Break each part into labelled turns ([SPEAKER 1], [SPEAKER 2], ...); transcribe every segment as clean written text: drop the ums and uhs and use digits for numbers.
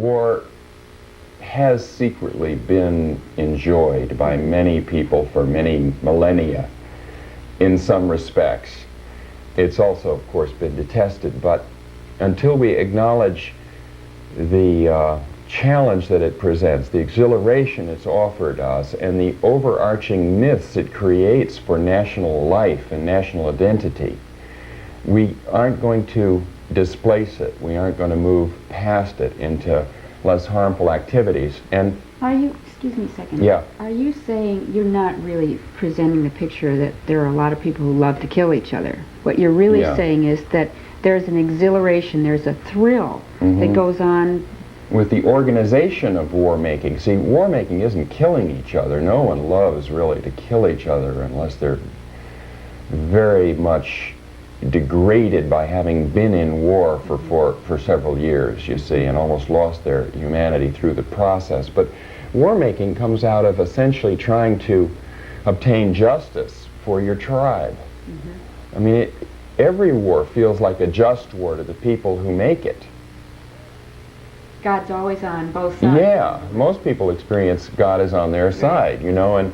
[SPEAKER 1] war has secretly been enjoyed by many people for many millennia in some respects. It's also, of course, been detested, but until we acknowledge the challenge that it presents, the exhilaration it's offered us, and the overarching myths it creates for national life and national identity, we aren't going to displace it. We aren't going to move past it into less harmful activities. And
[SPEAKER 2] are you, excuse me a second,
[SPEAKER 1] yeah.
[SPEAKER 2] Are you saying you're not really presenting the picture that there are a lot of people who love to kill each other? What you're really saying is that there's an exhilaration, there's a thrill that goes on
[SPEAKER 1] with the organization of war making. See, war making isn't killing each other. No one loves really to kill each other unless they're very much degraded by having been in war for several years, you see, and almost lost their humanity through the process. But war making comes out of essentially trying to obtain justice for your tribe. I mean, every war feels like a just war to the people who make it.
[SPEAKER 2] God's always on both sides.
[SPEAKER 1] Yeah, most people experience God is on their side, you know, and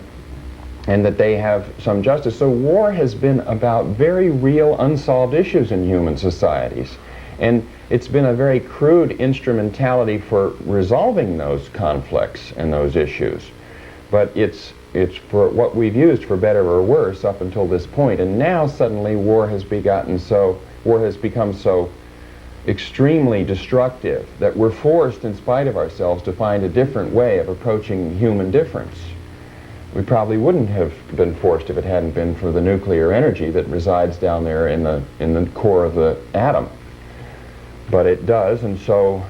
[SPEAKER 1] that they have some justice. So war has been about very real unsolved issues in human societies. And it's been a very crude instrumentality for resolving those conflicts and those issues. But it's for what we've used for better or worse up until this point. And now suddenly war has become so extremely destructive that we're forced, in spite of ourselves, to find a different way of approaching human difference. We probably wouldn't have been forced if it hadn't been for the nuclear energy that resides down there in the core of the atom. But it does, and so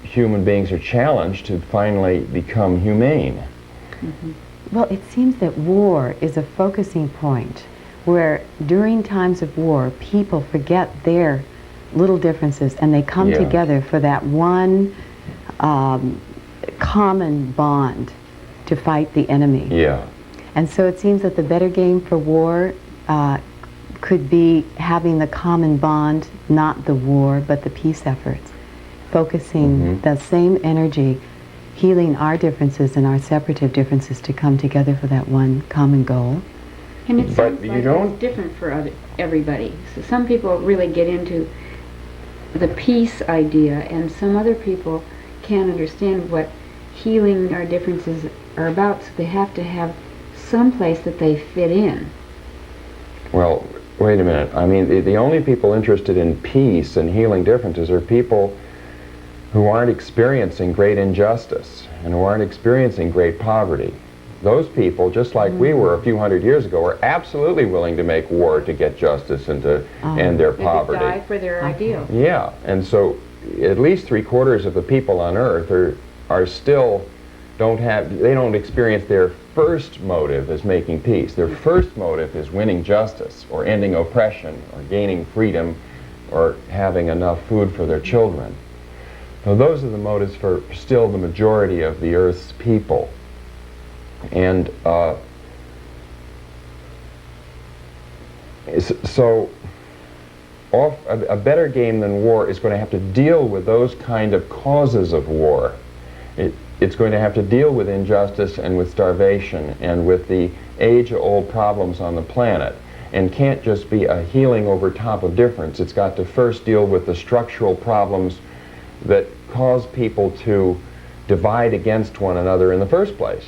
[SPEAKER 1] human beings are challenged to finally become humane.
[SPEAKER 3] Well, it seems that war is a focusing point where during times of war people forget their little differences and they come together for that one common bond to fight the enemy. And so it seems that the better game for war could be having the common bond, not the war, but the peace efforts. Focusing the same energy, healing our differences and our separative differences to come together for that one common goal.
[SPEAKER 2] And it sounds like it's different for everybody. So some people really get into the peace idea, and some other people can't understand what healing our differences are about, so they have to have some place that they fit in.
[SPEAKER 1] Well, wait a minute. I mean, the only people interested in peace and healing differences are people who aren't experiencing great injustice and who aren't experiencing great poverty. Those people, just like we were a few hundred years ago, are absolutely willing to make war to get justice and to end their poverty.
[SPEAKER 2] They die for their ideal.
[SPEAKER 1] Yeah, and so at least 3/4 of the people on Earth are still they don't experience their first motive as making peace. Their first motive is winning justice or ending oppression or gaining freedom or having enough food for their children. So those are the motives for still the majority of the Earth's people. And so a better game than war is going to have to deal with those kind of causes of war. It's going to have to deal with injustice and with starvation and with the age-old problems on the planet, and can't just be a healing over top of difference. It's got to first deal with the structural problems that cause people to divide against one another in the first place.